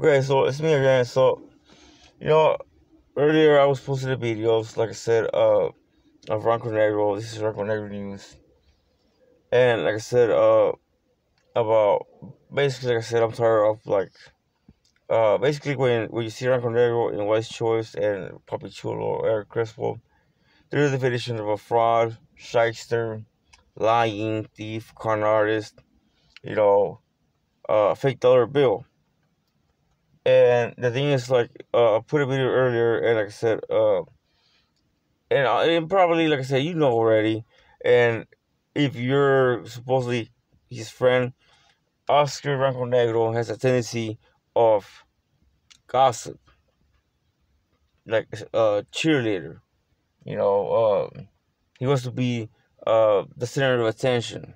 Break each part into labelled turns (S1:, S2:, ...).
S1: Okay, so it's me again. So, you know, earlier I was posting the videos, like I said, of Ranco Negro. This is Ranco Negro News. And like I said, about basically, like I said, I'm tired of basically when you see Ranco Negro in West Choice and Papi Chulo, Eric Crespo, they're the definition of a fraud, shyster, lying, thief, con artist, you know, fake dollar bill. And the thing is, I put a video earlier, and like I said, and probably, like I said, you know already. And if you're supposedly his friend, Oscar Ranco Negro has a tendency of gossip, like a cheerleader. You know, he wants to be the center of attention.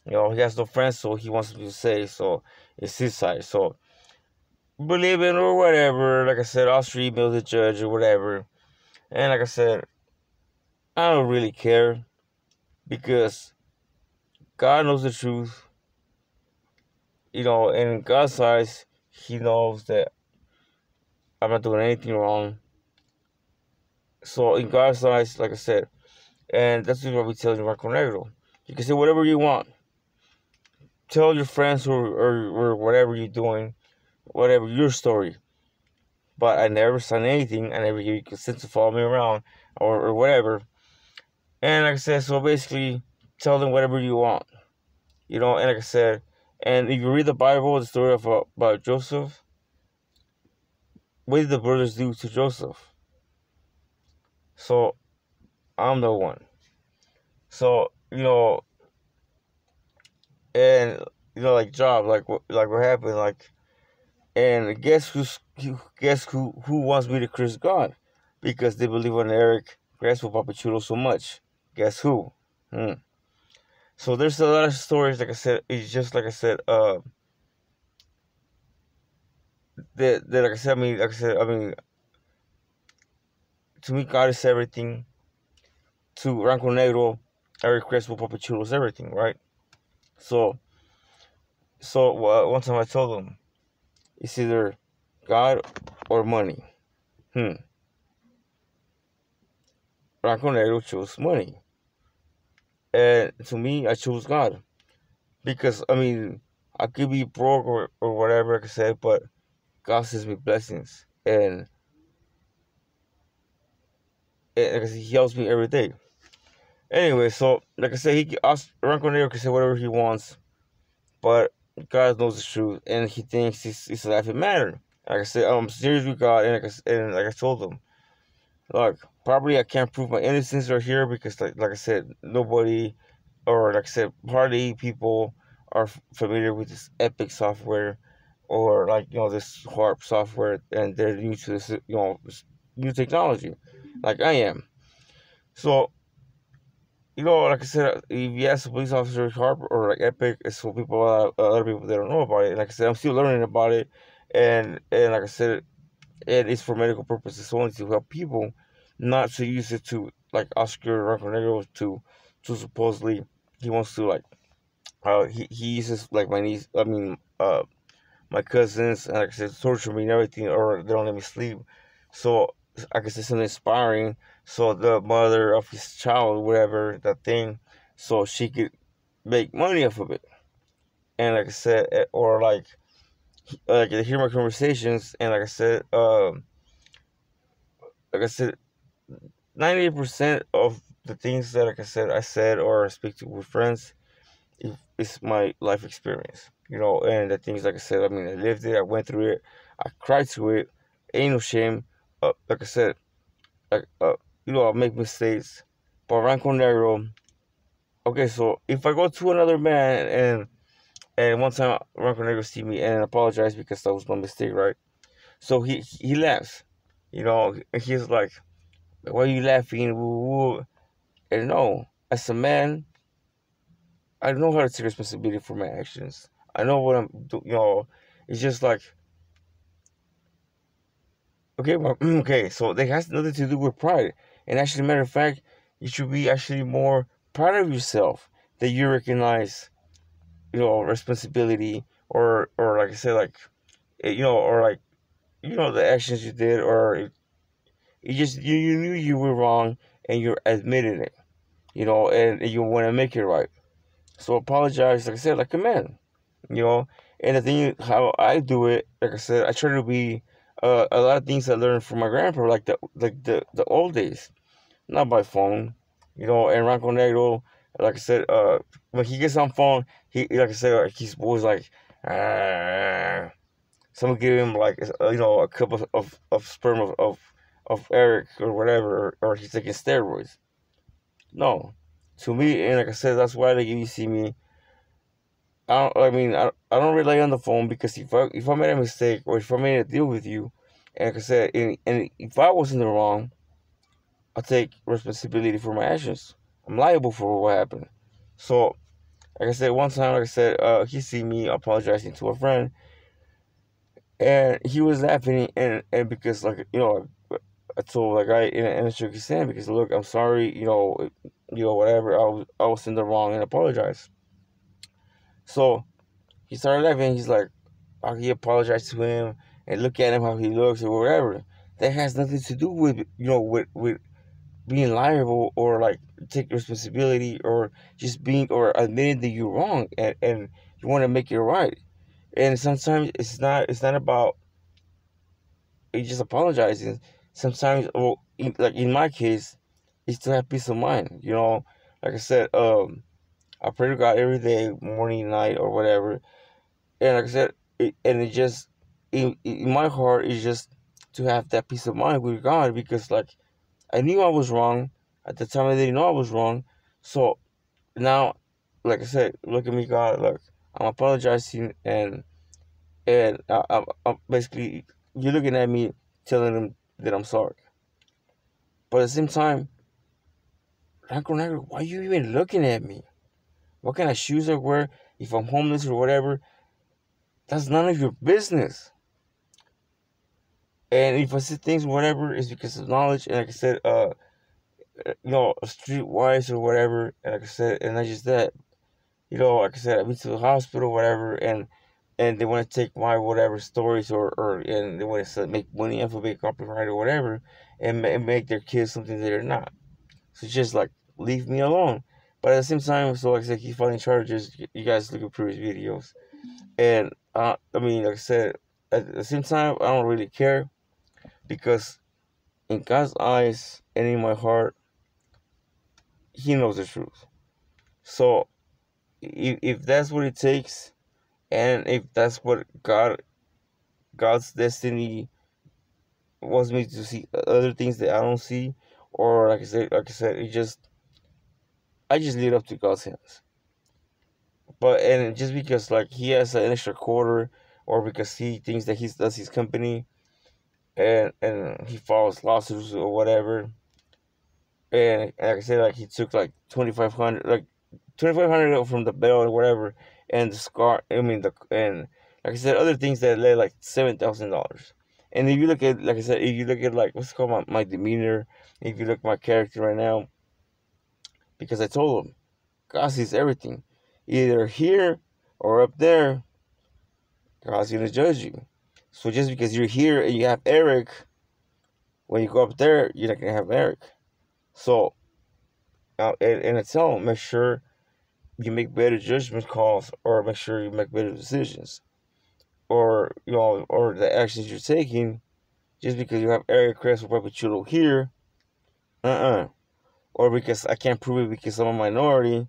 S1: You know, he has no friends, so he wants to say, so it's his side. So, believe it or whatever, like I said, Oscar emailed the judge or whatever. And like I said, I don't really care because God knows the truth. You know, and in God's eyes, He knows that I'm not doing anything wrong. So in God's eyes, like I said, and that's what we tell you, Marco Negro. You can say whatever you want. Tell your friends or whatever you're doing, whatever your story. But I never signed anything. I never gave you consent to follow me around or whatever. And like I said, so basically, tell them whatever you want. You know, and like I said, and if you read the Bible, the story of about Joseph, what did the brothers do to Joseph? So I'm the one. So and like job, like what happened, and guess who wants me to curse God because they believe on Eric Graspo Papachulo so much. Guess who? So there's a lot of stories. Like I said, it's just like I said. That like I said, to me, God is everything. To Ranco Negro, Eric Crespo Papachulo is everything, right? So one time I told him, it's either God or money. Ranco Negro chose money, and to me, I chose God because I could be broke or whatever, like I said, but God sends me blessings, and like I said, He helps me every day. Anyway, so like I said, Ranco Negro can say whatever he wants, but God knows the truth, and He thinks it's a laughing matter. Like I said, I'm serious with God, and like I told him, look, probably I can't prove my innocence right here because, like I said, nobody, or like I said, hardly people are familiar with this Epic software, or this Corp software, and they're new to this this new technology, like I am. So like I said, if you ask a police officer Harp or like Epic, it's for people, other people that don't know about it. And like I said, I'm still learning about it, and like I said, it is for medical purposes only to help people, not to use it to like Oscar Rocco to supposedly he wants to he uses like my niece, my cousins, and like I said, torture me and everything, or they don't let me sleep. So I guess it's something inspiring. So the mother of his child, whatever that thing, so she could make money off of it. And like I said, or like they hear my conversations, and like I said, 98% of the things that I said or speak to with friends, it's my life experience. And the things, like I said, I lived it, I went through it, I cried through it, ain't no shame. Like I said, like I'll make mistakes, but Ranco Negro. Okay, so if I go to another man and one time Ranco Negro see me and apologize because that was my mistake, right? So he laughs, and he's like, "Why are you laughing?" Woo, woo. And no, as a man, I know how to take responsibility for my actions. I know what I'm doing. It's just like, okay, well, okay, so that has nothing to do with pride. And actually, matter of fact, you should be actually more proud of yourself that you recognize, responsibility, or like I said, or like the actions you did, or you knew you were wrong and you're admitting it, and you want to make it right. So apologize, like I said, like a man, you know. And the thing, how I do it, like I said, I try to be a lot of things I learned from my grandpa, like the old days, not by phone, And Ranco Negro, like I said, when he gets on phone, he like I said, he's always like, ah. Someone give him like a cup of sperm of Eric or whatever, or he's taking steroids. No, to me, and like I said, that's why you see me. I don't rely on the phone, because if I made a mistake, or if I made a deal with you, and like I said, and if I was in the wrong, I take responsibility for my actions. I'm liable for what happened. So, like I said, one time, like I said, he see me apologizing to a friend, and he was laughing, and because I told the guy in a shook his hand, because look, I'm sorry, whatever, I was in the wrong, and apologize. So he started laughing. He's like, how he apologized to him, and look at him how he looks, or whatever. That has nothing to do with with being liable, or like take responsibility, or just being, or admitting that you're wrong, and you want to make it right. And sometimes it's not about you just apologizing. Sometimes, well, like in my case, it's to have peace of mind. Like I said, I pray to God every day, morning, night, or whatever. And like I said, it just in my heart is just to have that peace of mind with God, because like I knew I was wrong at the time. I didn't know I was wrong. So now, like I said, look at me, God. Look, I'm apologizing, and I'm basically, you're looking at me, telling them that I'm sorry. But at the same time, Uncle Negro, why are you even looking at me? What kind of shoes I wear? If I'm homeless or whatever, that's none of your business. And if I say things, whatever, it's because of knowledge. And like I said, streetwise or whatever. And like I said, and not just that, like I said, I've been to the hospital, whatever, and they want to take my whatever stories, or and they want to make money off of it, copyright or whatever, and make their kids something they're not. So just like leave me alone. But at the same time, so like I said, keep filing charges. You guys look at previous videos, and like I said, at the same time, I don't really care, because in God's eyes and in my heart, He knows the truth. So if that's what it takes, and if that's what God's destiny wants me to see, other things that I don't see, or like I said, I just leave it up to God's hands. But and just because like he has an extra quarter, or because he thinks that that's his company, and he files lawsuits or whatever, and like I said, like he took like 2,500, like 2,500 from the bell or whatever, and the scar. I mean and like I said, other things that led like $7,000. And if you look at, like I said, if you look at like what's called my demeanor, if you look at my character right now, because I told him, God sees everything, either here or up there. God's gonna judge you. So just because you're here and you have Eric, when you go up there, you're not gonna have Eric. So, and I tell him, make sure you make better judgment calls, or make sure you make better decisions, or or the actions you're taking. Just because you have Eric Crest or Papi Chulo here, or because I can't prove it because I'm a minority.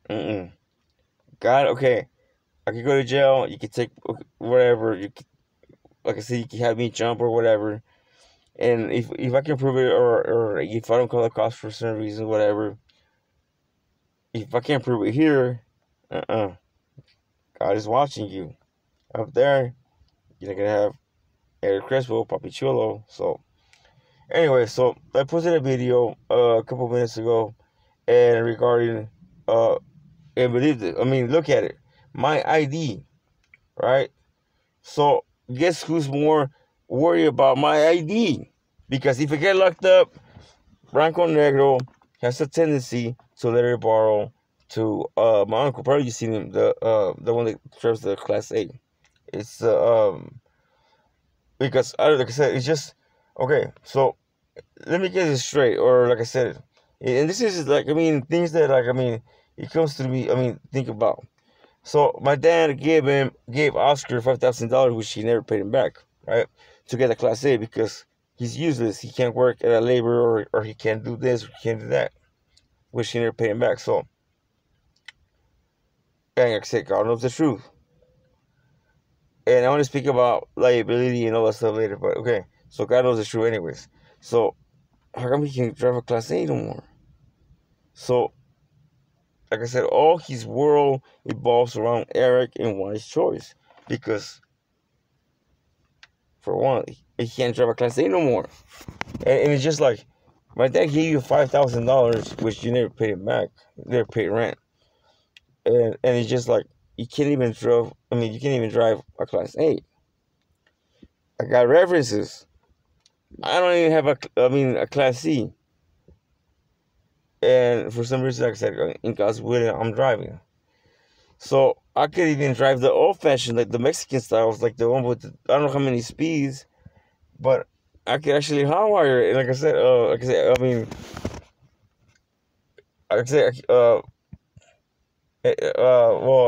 S1: God, okay, I could go to jail. You could take whatever. Like I said, you can have me jump or whatever. And if I can prove it, or if I don't call the cops for certain reason, whatever, if I can't prove it here, God is watching you. Up there, you're not gonna have Eric Crespo, Papi Chulo. So anyway, so I posted a video a couple minutes ago, and regarding and believe it, I mean, look at it, my ID, right? So guess who's more worried about my ID? Because if I get locked up, Blanco Negro has a tendency to let her borrow to my uncle. Probably you seen him, the one that drives the Class A. It's because like I said, it's just okay. So let me get this straight, or like I said, and this is like, I mean, things that, like, I mean, it comes to me. I mean, think about. So my dad gave Oscar $5,000, which he never paid him back, right? To get a Class A because he's useless. He can't work at a labor, or he can't do this, or he can't do that, which he never paid him back. So, and like I said, God knows the truth. And I want to speak about liability and all that stuff later, but okay. So God knows the truth, anyways. So how come he can't drive a Class A no more? So, like I said, all his world revolves around Eric and Wyatt's choice. Because, for one, he can't drive a Class A no more. And it's just like, my dad gave you $5,000, which you never paid him back. You never paid rent. And it's just like, you can't even drive, I mean, you can't even drive a Class A. I got references. I don't even have a Class C. And for some reason, like I said, in God's will, I'm driving. So I could even drive the old-fashioned, like the Mexican styles, like the one with I don't know how many speeds, but I could actually hotwire it. And like I said, well, like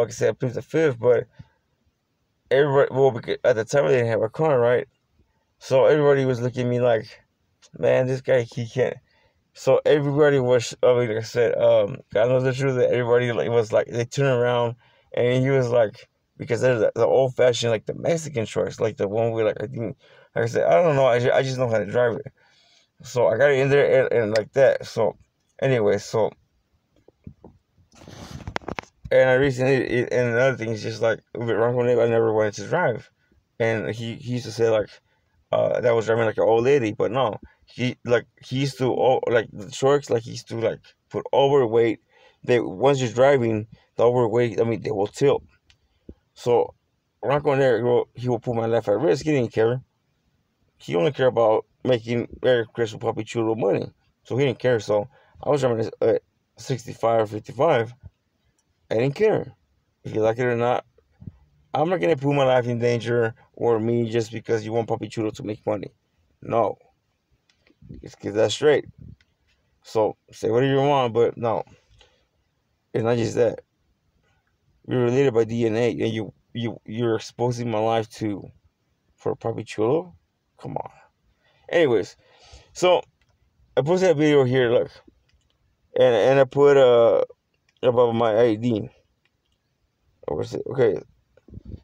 S1: I said, I plead the fifth, but everybody, well, because at the time I didn't have a car, right? So everybody was looking at me like, man, this guy, he can't. So everybody was, I mean, like I said, God knows the truth, that everybody like was like, they turned around, and he was like, because there's the old fashioned, like the Mexican trucks, like the one with, like, I think, like I said, I don't know, I just know how to drive it. So I got it in there, and like that. So anyway, so, and I recently, and another thing is just like with Ronco Nate, I never wanted to drive, and he used to say like, that was driving like an old lady, but no, he used to, like the trucks, like he used to like put overweight. They, once you're driving the overweight, I mean, they will tilt. So Ronco Nate, he will put my life at risk. He didn't care. He only cared about making Eric Chris and Puppy Chulo money, so he didn't care. So I was driving a 65 or 55. I didn't care if you like it or not. I'm not gonna put my life in danger or me just because you want Papi Chulo to make money. No, let's get that straight. So say whatever you want, but no, it's not just that. We're related by DNA, and you're exposing my life to for Papi Chulo. Come on. Anyways, so I posted that video here. Look, and I put above my ID. Okay.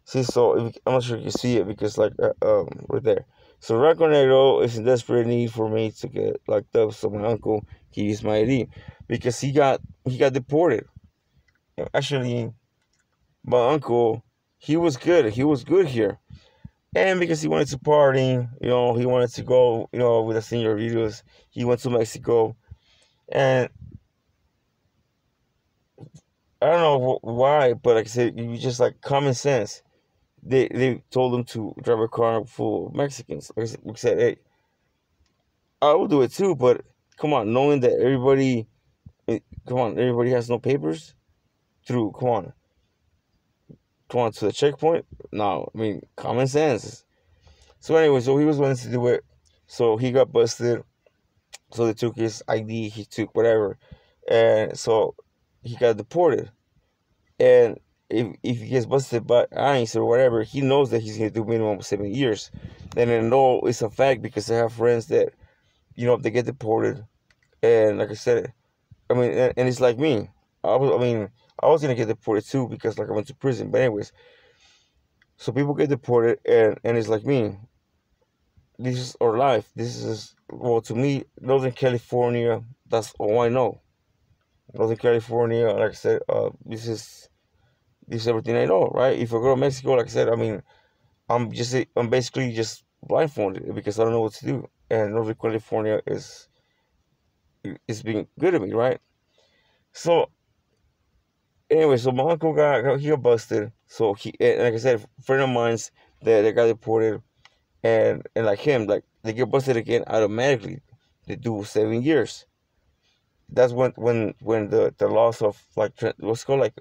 S1: See, so I'm not sure if you can see it because, like, right there. So Rocco Negro is in desperate need for me to get locked up, so my uncle can use my ID because he got deported. Actually, my uncle, he was good. He was good here, and because he wanted to party, he wanted to go, with the senoritas. He went to Mexico, and I don't know why, but like I said, you just like common sense. They told him to drive a car full of Mexicans. Like I said, hey, I will do it too, but come on, knowing that everybody has no papers through, come on to the checkpoint. No, I mean, common sense. So anyway, so he was willing to do it. So he got busted. So they took his ID, he took whatever, and so he got deported. And if he gets busted by ICE or whatever, he knows that he's gonna do minimum 7 years. And I know it's a fact because I have friends that, if they get deported, and like I said, I mean, and it's like me. I was gonna get deported too because like I went to prison. But anyways, so people get deported, and it's like me. This is our life. This is, well, to me, Northern California. That's all I know. Northern California, like I said, this is everything I know, right? If I go to Mexico, like I said, I mean, I'm basically just blindfolded because I don't know what to do. And Northern California is being good to me, right? So anyway, so my uncle he got busted. So and like I said, a friend of mine's that got deported, and like him, like they get busted again automatically. They do 7 years. That's when the loss of like what's called like